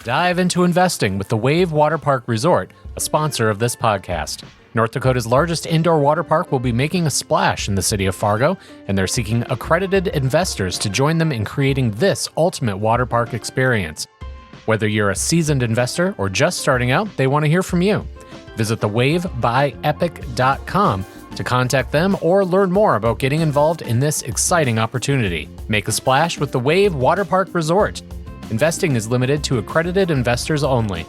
Dive into investing with the Wave Water Park Resort, a sponsor of this podcast. North Dakota's largest indoor water park will be making a splash in the city of Fargo, and they're seeking accredited investors to join them in creating this ultimate water park experience. Whether you're a seasoned investor or just starting out, they want to hear from you. Visit thewavebyepic.com to contact them or learn more about getting involved in this exciting opportunity. Make a splash with the Wave Water Park Resort. Investing is limited to accredited investors only.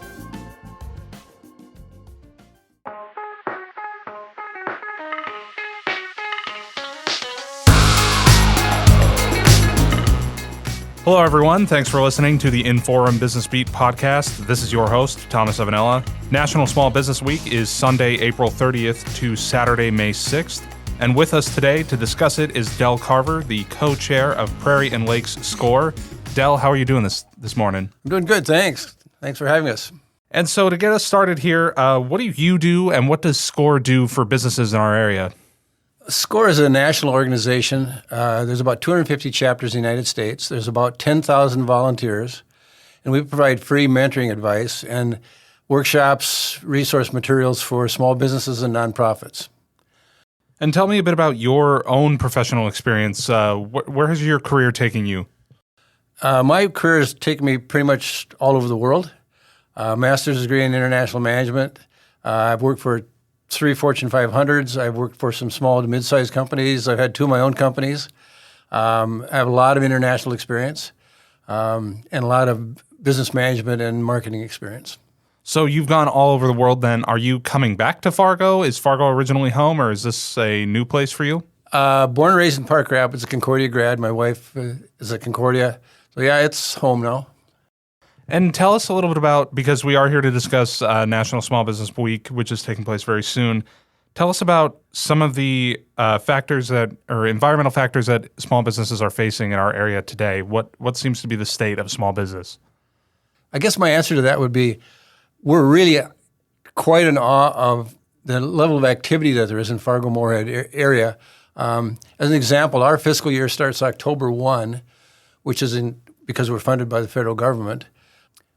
Hello, everyone. Thanks for listening to the InForum Business Beat Podcast. This is your host, Thomas Avanella. National Small Business Week is Sunday, April 30th to Saturday, May 6th. And with us today to discuss it is Del Carver, the co-chair of Prairie and Lakes SCORE. Del, how are you doing this morning? I'm doing good, thanks. Thanks for having us. And so to get us started here, what do you do and what does SCORE do for businesses in our area? SCORE is a national organization. There's about 250 chapters in the United States. There's about 10,000 volunteers, and we provide free mentoring advice and workshops, resource materials for small businesses and nonprofits. And tell me a bit about your own professional experience. Where has your career taken you? My career has taken me pretty much all over the world. Master's degree in international management. I've worked for 3 Fortune 500s. I've worked for some small to mid-sized companies. I've had 2 of my own companies. I have a lot of international experience and a lot of business management and marketing experience. So you've gone all over the world then. Are you coming back to Fargo? Is Fargo originally home, or is this a new place for you? Born and raised in Park Rapids, a Concordia grad. My wife is a Concordia. So yeah, it's home now. And tell us a little bit about, because we are here to discuss National Small Business Week, which is taking place very soon. Tell us about some of the environmental factors that small businesses are facing in our area today. What seems to be the state of small business? I guess my answer to that would be we're really quite in awe of the level of activity that there is in Fargo-Moorhead area. As an example, our fiscal year starts October 1, which is because we're funded by the federal government.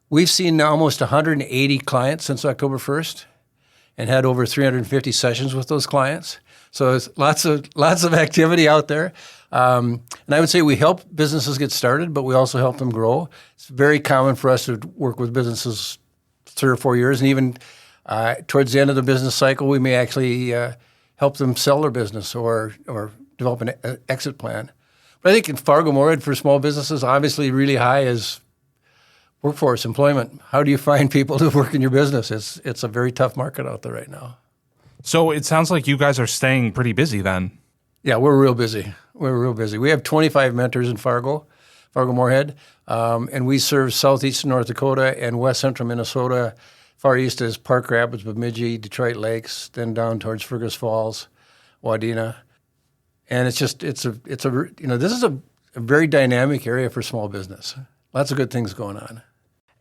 We've seen almost 180 clients since October 1st and had over 350 sessions with those clients. So it's lots of activity out there. And I would say we help businesses get started, but we also help them grow. It's very common for us to work with businesses 3 or 4 years, and even towards the end of the business cycle, we may actually help them sell their business or develop an exit plan. But I think in Fargo-Moorhead for small businesses, obviously really high is workforce, employment. How do you find people to work in your business? It's a very tough market out there right now. So it sounds like you guys are staying pretty busy then. Yeah, we're real busy. We have 25 mentors in Fargo-Moorhead, and we serve southeastern North Dakota and west central Minnesota. Far east is Park Rapids, Bemidji, Detroit Lakes, then down towards Fergus Falls, Wadena. And this is a very dynamic area for small business. Lots of good things going on.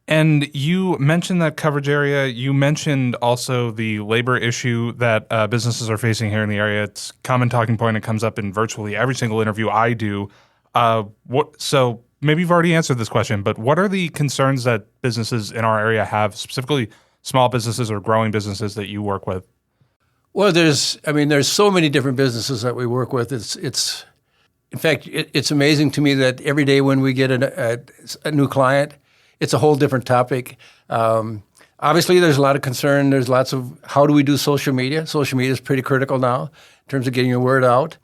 And you mentioned that coverage area. You mentioned also the labor issue that businesses are facing here in the area. It's a common talking point. It comes up in virtually every single interview I do. So maybe you've already answered this question, but what are the concerns that businesses in our area have, specifically small businesses or growing businesses that you work with? Well, there's so many different businesses that we work with. In fact, it's amazing to me that every day when we get a new client, it's a whole different topic. Obviously, there's a lot of concern. There's lots of how do we do social media? Social media is pretty critical now in terms of getting your word out.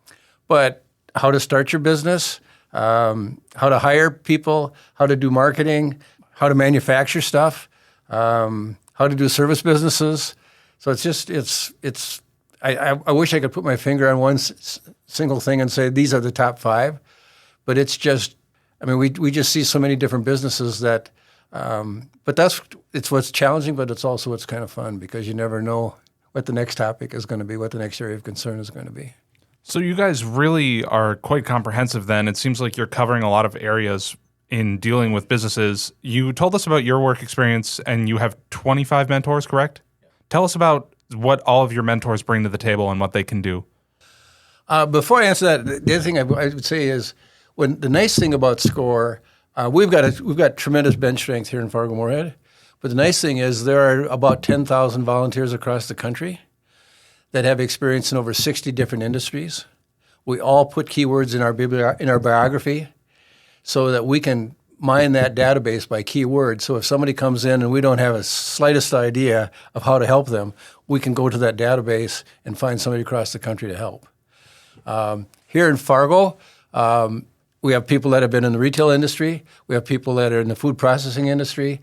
But how to start your business, how to hire people, how to do marketing, how to manufacture stuff, how to do service businesses. So I wish I could put my finger on one single thing and say these are the top 5, but it's just, we just see so many different businesses that, but it's what's challenging, but it's also what's kind of fun because you never know what the next topic is going to be, what the next area of concern is going to be. So you guys really are quite comprehensive then. It seems like you're covering a lot of areas in dealing with businesses. You told us about your work experience and you have 25 mentors, correct? Yeah. Tell us about what all of your mentors bring to the table and what they can do. Before I answer that, the other thing I would say is the nice thing about SCORE, we've got tremendous bench strength here in Fargo-Moorhead. But the nice thing is there are about 10,000 volunteers across the country that have experience in over 60 different industries. We all put keywords in our biography so that we can mine that database by keyword. So if somebody comes in and we don't have a slightest idea of how to help them, we can go to that database and find somebody across the country to help. Here in Fargo, we have people that have been in the retail industry. We have people that are in the food processing industry,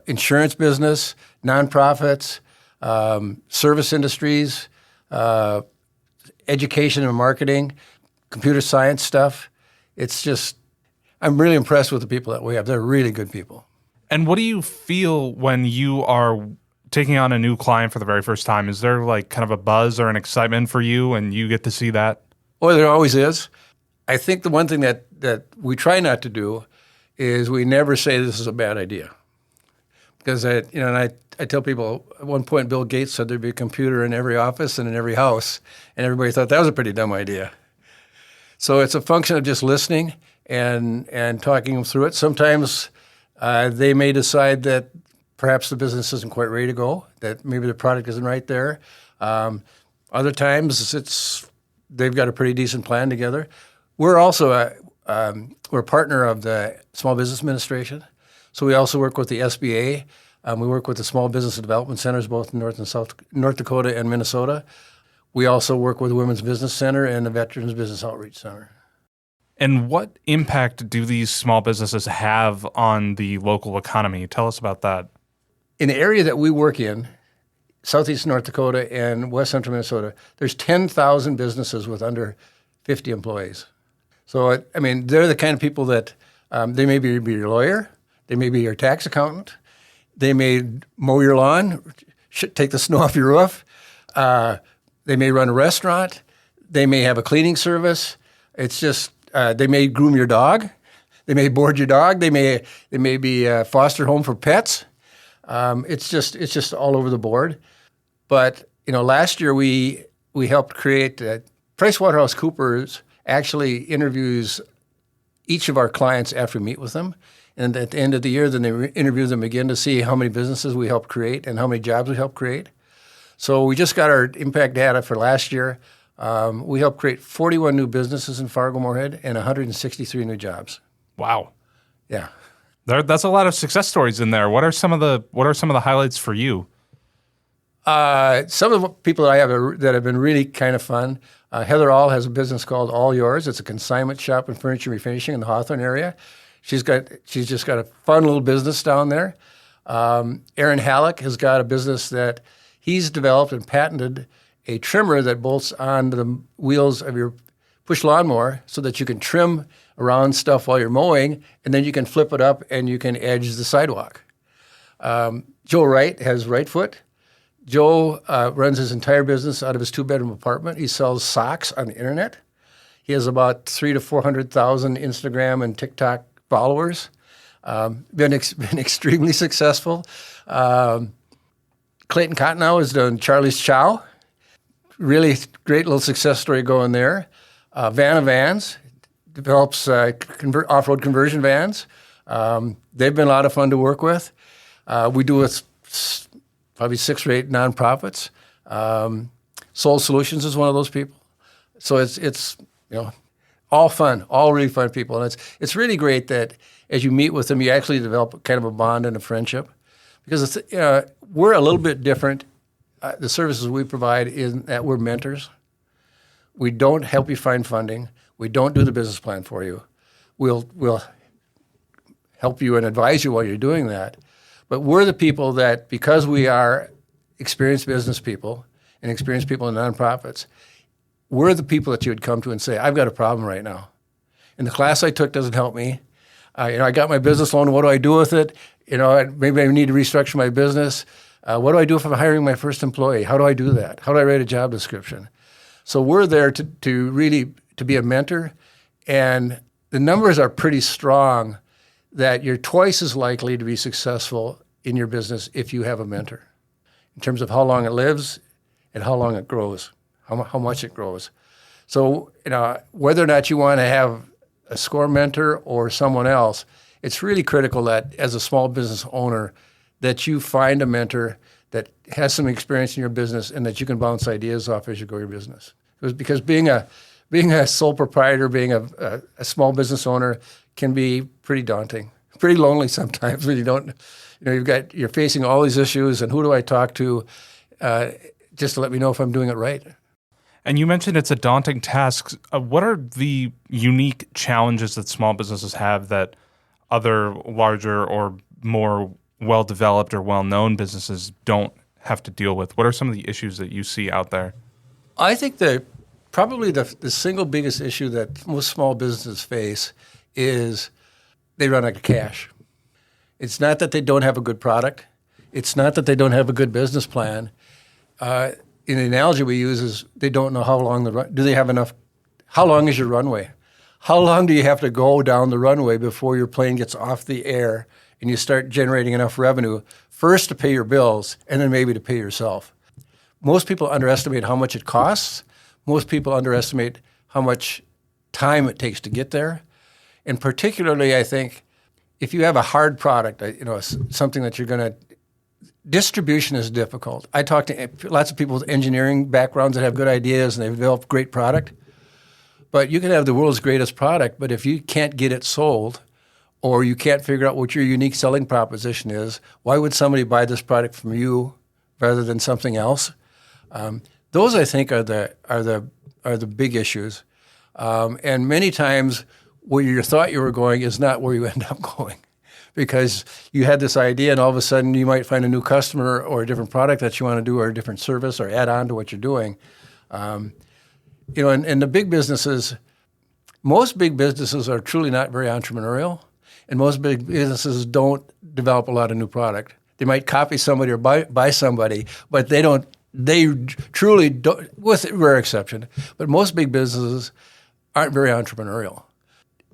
insurance business, nonprofits, service industries, education and marketing, computer science stuff. It's just, I'm really impressed with the people that we have. They're really good people. And what do you feel when you are taking on a new client for the very first time? Is there like kind of a buzz or an excitement for you and you get to see that? Well, there always is. I think the one thing that we try not to do is we never say this is a bad idea. Because I tell people at one point Bill Gates said there'd be a computer in every office and in every house, and everybody thought that was a pretty dumb idea. So it's a function of just listening and talking them through it. Sometimes they may decide that perhaps the business isn't quite ready to go, that maybe the product isn't right there. Other times they've got a pretty decent plan together. We're also we're a partner of the Small Business Administration. So we also work with the SBA. We work with the Small Business Development Centers, both in North Dakota and Minnesota. We also work with the Women's Business Center and the Veterans Business Outreach Center. And what impact do these small businesses have on the local economy? Tell us about that. In the area that we work in, southeast North Dakota and west central Minnesota, there's 10,000 businesses with under 50 employees. So, I mean, they're the kind of people that they may be your lawyer, they may be your tax accountant, they may mow your lawn, take the snow off your roof, they may run a restaurant, they may have a cleaning service. It's just, they may groom your dog, they may board your dog, they may be a foster home for pets. It's just all over the board. But last year we helped create PricewaterhouseCoopers actually interviews each of our clients after we meet with them, and at the end of the year, then they interview them again to see how many businesses we helped create and how many jobs we helped create. So we just got our impact data for last year. We helped create 41 new businesses in Fargo-Moorhead and 163 new jobs. Wow. Yeah. That's a lot of success stories in there. What are some of the highlights for you? Some of the people that I have that have been really kind of fun. Heather All has a business called All Yours. It's a consignment shop and furniture refinishing in the Hawthorne area. She's just got a fun little business down there. Aaron Halleck has got a business that he's developed and patented a trimmer that bolts on the wheels of your push lawnmower so that you can trim around stuff while you're mowing, and then you can flip it up and you can edge the sidewalk. Joe Wright has Right Foot. Joe runs his entire business out of his 2-bedroom apartment. He sells socks on the internet. He has about 300,000 to 400,000 Instagram and TikTok followers. Been extremely successful. Clayton Cottonow has done Charlie's Chow. Really great little success story going there. Vanna Vans develops off-road conversion vans. They've been a lot of fun to work with. We do with probably 6 or 8 nonprofits. Soul Solutions is one of those people. So it's all fun, all really fun people. And it's really great that as you meet with them, you actually develop kind of a bond and a friendship. Because we're a little bit different. The services we provide is that we're mentors. We don't help you find funding. We don't do the business plan for you. We'll help you and advise you while you're doing that. But we're the people that, because we are experienced business people and experienced people in nonprofits, we're the people that you would come to and say, I've got a problem right now. And the class I took doesn't help me. I got my business loan. What do I do with it? Maybe I need to restructure my business. What do I do if I'm hiring my first employee? How do I do that? How do I write a job description? So we're there to really be a mentor. And the numbers are pretty strong that you're twice as likely to be successful in your business if you have a mentor, in terms of how long it lives and how long it grows, how much it grows. So, whether or not you want to have a SCORE mentor or someone else, it's really critical that as a small business owner that you find a mentor that has some experience in your business and that you can bounce ideas off as you go your business. Because being a sole proprietor, being a small business owner can be pretty daunting, pretty lonely sometimes when you're facing all these issues and who do I talk to just to let me know if I'm doing it right. And you mentioned it's a daunting task. What are the unique challenges that small businesses have that other larger or more well-developed or well-known businesses don't have to deal with? What are some of the issues that you see out there? I think that probably the single biggest issue that most small businesses face is they run out of cash. It's not that they don't have a good product. It's not that they don't have a good business plan. In the analogy we use is they don't know how long do they have enough, how long is your runway? How long do you have to go down the runway before your plane gets off the air and you start generating enough revenue, first to pay your bills and then maybe to pay yourself? Most people underestimate how much it costs. Most people underestimate how much time it takes to get there. And particularly, I think, if you have a hard product, something that you're going to, distribution is difficult. I talk to lots of people with engineering backgrounds that have good ideas and they've developed great product. But you can have the world's greatest product, but if you can't get it sold or you can't figure out what your unique selling proposition is, why would somebody buy this product from you rather than something else? Those, I think, are the big issues. And many times where you thought you were going is not where you end up going. Because you had this idea and all of a sudden you might find a new customer or a different product that you want to do or a different service or add on to what you're doing. And the big businesses, most big businesses are truly not very entrepreneurial, and most big businesses don't develop a lot of new product. They might copy somebody or buy somebody, but they truly don't, with rare exception, but most big businesses aren't very entrepreneurial.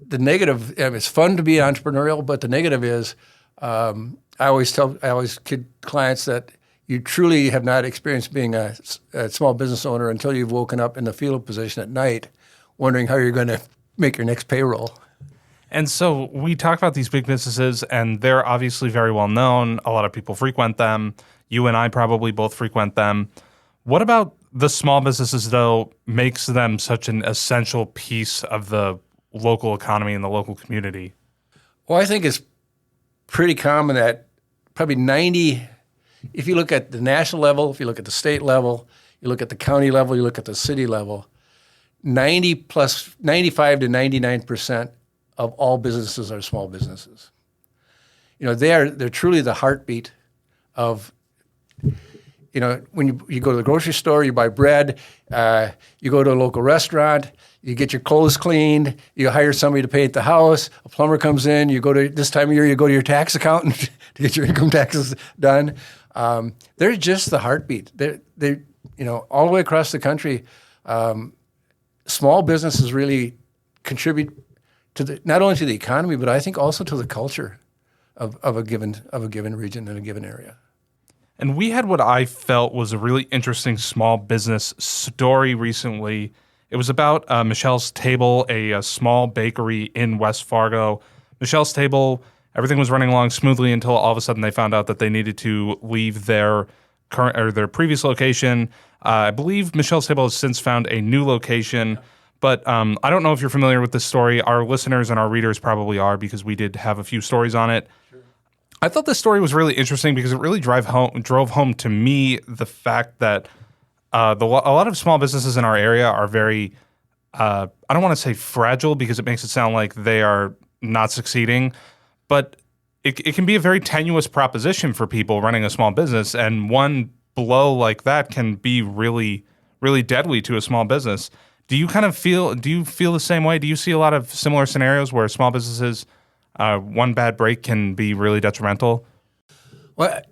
The negative, it's fun to be entrepreneurial, but the negative is, I always kid clients that you truly have not experienced being a small business owner until you've woken up in the fetal position at night, wondering how you're going to make your next payroll. And so we talk about these big businesses, and they're obviously very well known. A lot of people frequent them. You and I probably both frequent them. What about the small businesses, though, makes them such an essential piece of the local economy and the local community? Well, I think it's pretty common that probably 90, if you look at the national level, if you look at the state level, you look at the county level, you look at the city level, 95 to 99% of all businesses are small businesses. They're truly the heartbeat of, when you go to the grocery store, you buy bread, you go to a local restaurant, you get your clothes cleaned, you hire somebody to paint the house, a plumber comes in, this time of year, you go to your tax accountant to get your income taxes done. They're just the heartbeat. They all the way across the country, small businesses really contribute to not only to the economy, but I think also to the culture of a given region and a given area. And we had what I felt was a really interesting small business story recently. It was about Michelle's Table, a small bakery in West Fargo. Michelle's Table, everything was running along smoothly until all of a sudden they found out that they needed to leave their previous location. I believe Michelle's Table has since found a new location, but I don't know if you're familiar with this story. Our listeners and our readers probably are, because we did have a few stories on it. Sure. I thought this story was really interesting because it really drove home to me the fact that a lot of small businesses in our area are very, I don't want to say fragile because it makes it sound like they are not succeeding, but it can be a very tenuous proposition for people running a small business, and one blow like that can be really, really deadly to a small business. Do you feel the same way? Do you see a lot of similar scenarios where small businesses, one bad break can be really detrimental? Well,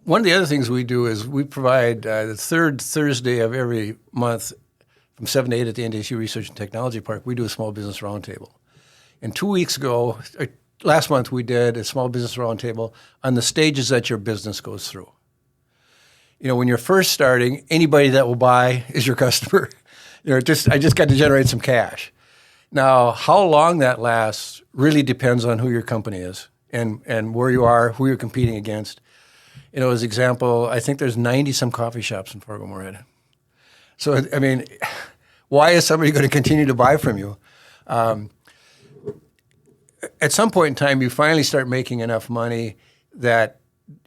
one of the other things we do is we provide the third Thursday of every month from 7 to 8 at the NDSU Research and Technology Park, we do a small business roundtable. And 2 weeks ago, last month, we did a small business roundtable on the stages that your business goes through. When you're first starting, anybody that will buy is your customer. I just got to generate some cash. Now, how long that lasts really depends on who your company is and where you are, who you're competing against. As example, I think there's 90-some coffee shops in Fargo-Moorhead. So, I mean, why is somebody going to continue to buy from you? At some point in time, you finally start making enough money that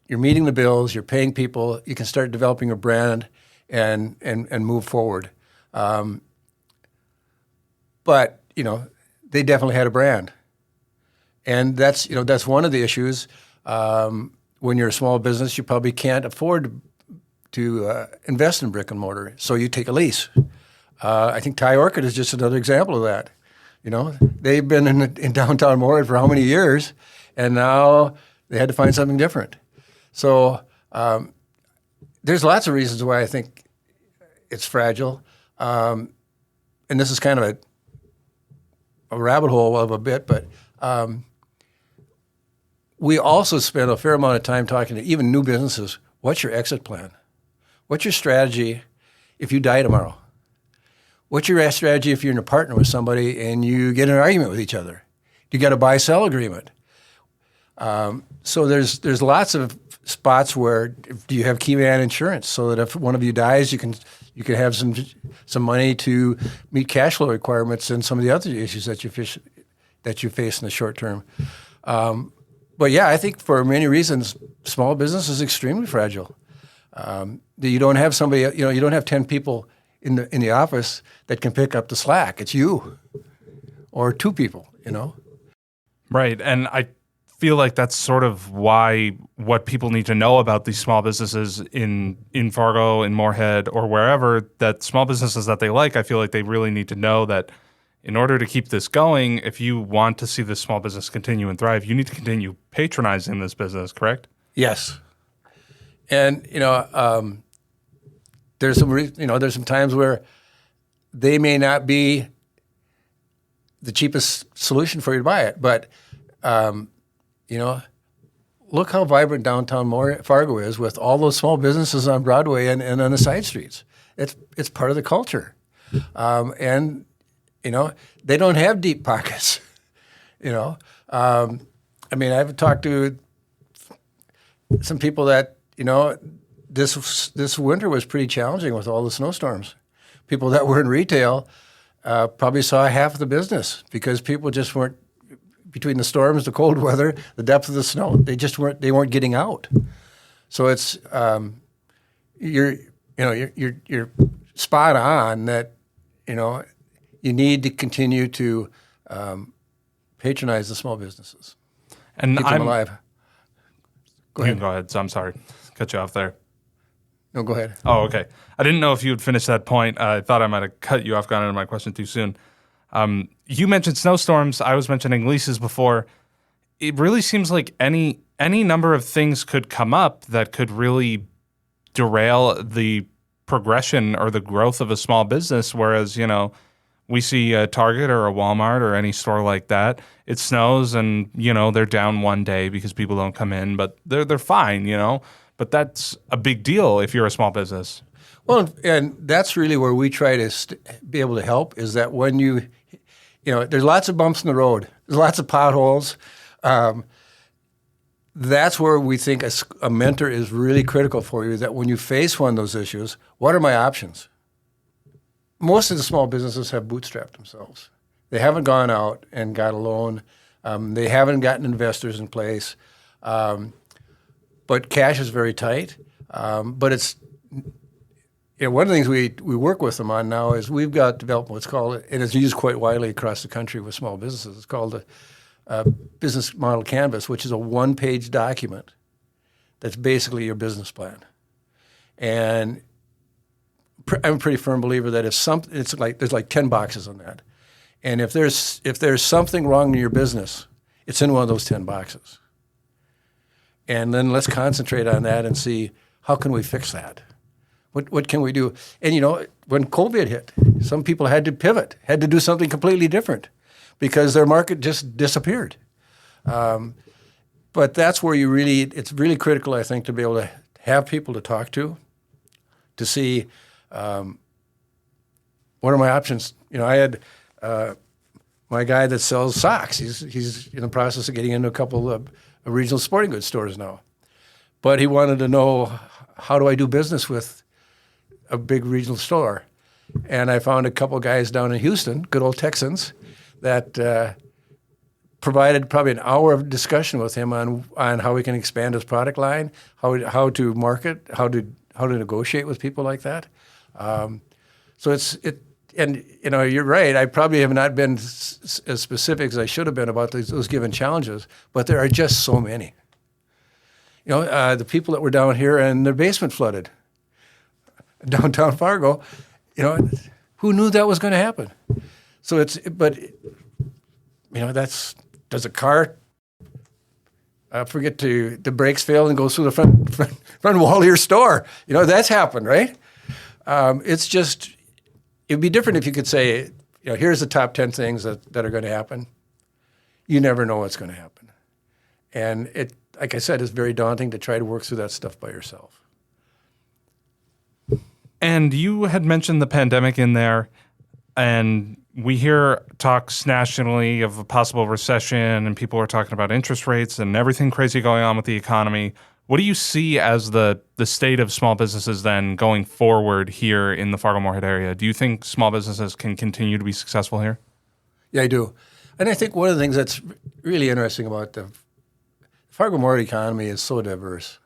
you're meeting the bills, you're paying people, you can start developing a brand and move forward. But, they definitely had a brand. And that's one of the issues. When you're a small business, you probably can't afford to invest in brick and mortar, so you take a lease. I think Thai Orchid is just another example of that. They've been in downtown Moorhead for how many years, and now they had to find something different. So there's lots of reasons why I think it's fragile. And this is kind of a rabbit hole of a bit, but we also spend a fair amount of time talking to even new businesses. What's your exit plan? What's your strategy if you die tomorrow? What's your strategy if you're in a partner with somebody and you get in an argument with each other? You got a buy-sell agreement. So there's lots of spots where do you have key man insurance so that if one of you dies, you can have some money to meet cash flow requirements and some of the other issues that you face in the short term. But yeah, I think for many reasons, small business is extremely fragile. You don't have somebody, you don't have 10 people in the office that can pick up the slack. It's you or 2 people, Right. And I feel like that's sort of what people need to know about these small businesses in Fargo, in Moorhead, or wherever, that small businesses that they like, I feel like they really need to know that in order to keep this going, if you want to see this small business continue and thrive, you need to continue patronizing this business, correct? Yes. And, there's some times where they may not be the cheapest solution for you to buy it, but, look how vibrant downtown Fargo is with all those small businesses on Broadway and on the side streets. It's part of the culture. And they don't have deep pockets, I've talked to some people that, this winter was pretty challenging with all the snowstorms. People that were in retail probably saw half of the business because people just weren't, between the storms, the cold weather, the depth of the snow, they weren't getting out. So it's, you're spot on that, you need to continue to patronize the small businesses and keep them alive. Go ahead. Go ahead. So I'm sorry, cut you off there. No, go ahead. Oh, okay. I didn't know if you would finish that point. I thought I might have cut you off, gone into my question too soon. You mentioned snowstorms. I was mentioning leases before. It really seems like any number of things could come up that could really derail the progression or the growth of a small business, whereas, we see a Target or a Walmart or any store like that, it snows and, they're down one day because people don't come in, but they're fine, But that's a big deal if you're a small business. Well, and that's really where we try to be able to help is that when there's lots of bumps in the road, there's lots of potholes. That's where we think a mentor is really critical for you, that when you face one of those issues, what are my options? Most of the small businesses have bootstrapped themselves. They haven't gone out and got a loan. They haven't gotten investors in place. But cash is very tight. But it's one of the things we work with them on now is we've got developed what's called, and it's used quite widely across the country with small businesses. It's called a business model canvas, which is a one-page document that's basically your business plan. And I'm a pretty firm believer that there's like 10 boxes on that, and if there's something wrong in your business, it's in one of those 10 boxes. And then let's concentrate on that and see how can we fix that. What can we do? And when COVID hit, some people had to pivot, had to do something completely different because their market just disappeared. But that's where it's really critical, I think, to be able to have people to talk to see what are my options. I had my guy that sells socks. He's in the process of getting into a couple of regional sporting goods stores now. But he wanted to know, how do I do business with a big regional store? And I found a couple guys down in Houston, good old Texans, that provided probably an hour of discussion with him on how we can expand his product line, how to market, how to negotiate with people like that. And you're right. I probably have not been as specific as I should have been about those given challenges, but there are just so many. The people that were down here and their basement flooded, downtown Fargo, who knew that was going to happen? So does a car forget the brakes fail and goes through the front wall of your store? That's happened, right? It'd be different if you could say, here's the top 10 things that are going to happen. You never know what's going to happen. And it, like I said, it's very daunting to try to work through that stuff by yourself. And you had mentioned the pandemic in there, and we hear talks nationally of a possible recession, and people are talking about interest rates and everything crazy going on with the economy. What do you see as the state of small businesses then going forward here in the Fargo-Moorhead area? Do you think small businesses can continue to be successful here? Yeah, I do. And I think one of the things that's really interesting about the Fargo-Moorhead economy is so diverse.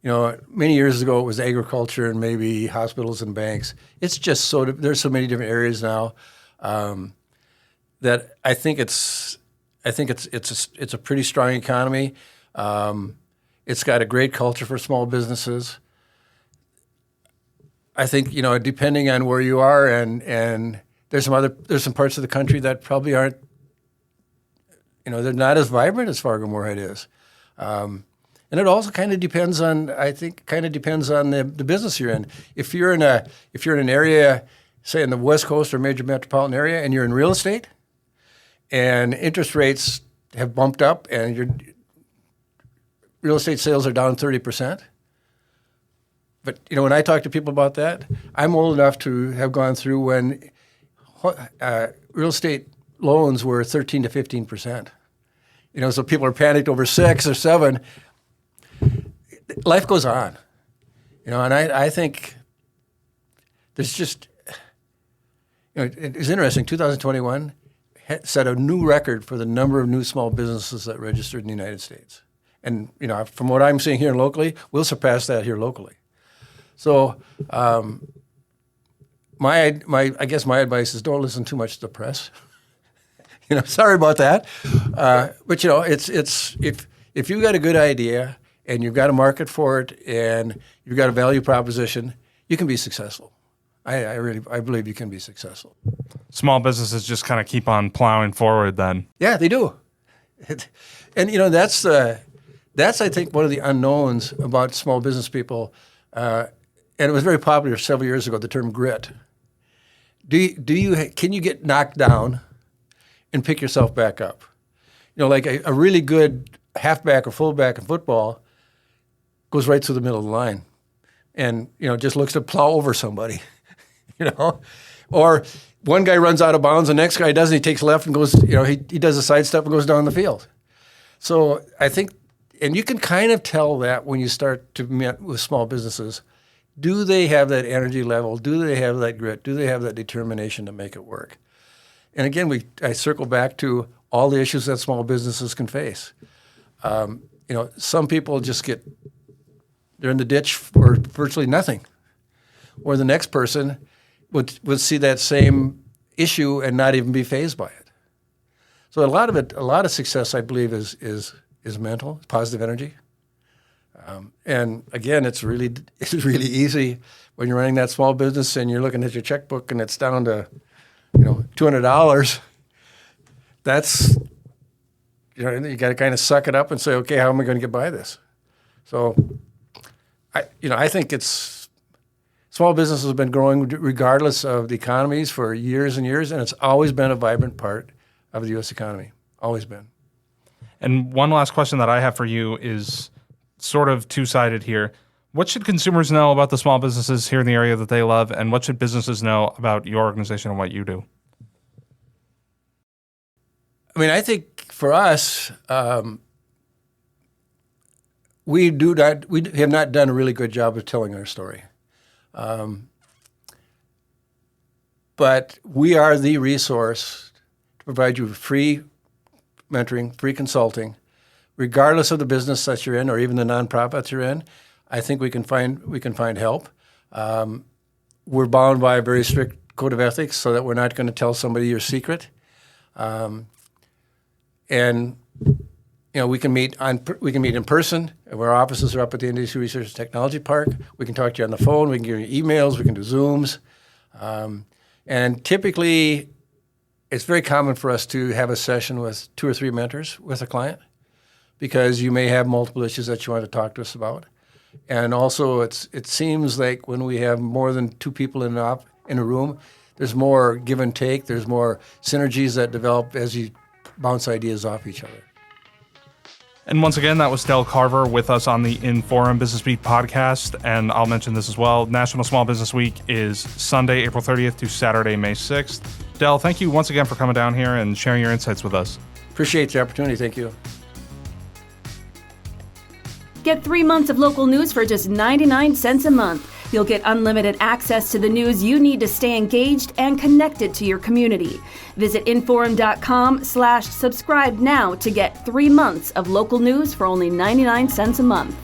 Many years ago it was agriculture and maybe hospitals and banks. It's just there's so many different areas now that I think it's a pretty strong economy. It's got a great culture for small businesses. I think depending on where you are, and there's some parts of the country that probably aren't, they're not as vibrant as Fargo-Moorhead is. And it also kind of depends on the business you're in. If you're in an area, say in the West Coast or major metropolitan area, and you're in real estate, and interest rates have bumped up, and your real estate sales are down 30%. But when I talk to people about that, I'm old enough to have gone through when real estate loans were 13 to 15%. So people are panicked over 6 or 7. Life goes on, and I think there's just, it's interesting. 2021 set a new record for the number of new small businesses that registered in the United States, and from what I'm seeing here locally, we'll surpass that here locally. So, I guess my advice is don't listen too much to the press. Sorry about that, but it's if you've got a good idea and you've got a market for it, and you've got a value proposition, you can be successful. I believe you can be successful. Small businesses just kind of keep on plowing forward then. Yeah, they do. And that's I think one of the unknowns about small business people, and it was very popular several years ago, the term grit. Can you get knocked down and pick yourself back up? Like a really good halfback or fullback in football goes right through the middle of the line and, just looks to plow over somebody, Or one guy runs out of bounds, the next guy doesn't, he takes left and goes, he does a sidestep and goes down the field. So I think, and you can kind of tell that when you start to meet with small businesses. Do they have that energy level? Do they have that grit? Do they have that determination to make it work? And again, I circle back to all the issues that small businesses can face. Some people they're in the ditch for virtually nothing, or the next person would see that same issue and not even be fazed by it. So a lot of success, I believe, is mental, positive energy. And again, it's really easy when you're running that small business and you're looking at your checkbook and it's down to $200. That's you got to kind of suck it up and say, okay, how am I going to get by this? So I think small business has been growing regardless of the economies for years and years, and it's always been a vibrant part of the U.S. economy. Always been. And one last question that I have for you is sort of two-sided here. What should consumers know about the small businesses here in the area that they love, and what should businesses know about your organization and what you do? I think for us, we have not done a really good job of telling our story. But we are the resource to provide you with free mentoring, free consulting, regardless of the business that you're in or even the nonprofits you're in. I think we can find help. We're bound by a very strict code of ethics so that we're not going to tell somebody your secret. And we can meet in person. Our offices are up at the Industry Research and Technology Park. We can talk to you on the phone. We can give you emails. We can do Zooms. And typically, it's very common for us to have a session with 2 or 3 mentors with a client because you may have multiple issues that you want to talk to us about. And also, it seems like when we have more than 2 people in a room, there's more give and take. There's more synergies that develop as you bounce ideas off each other. And once again, that was Del Carver with us on the InForum Business Beat podcast. And I'll mention this as well. National Small Business Week is Sunday, April 30th to Saturday, May 6th. Del, thank you once again for coming down here and sharing your insights with us. Appreciate the opportunity. Thank you. Get 3 months of local news for just 99 cents a month. You'll get unlimited access to the news you need to stay engaged and connected to your community. Visit inforum.com/subscribe now to get 3 months of local news for only 99 cents a month.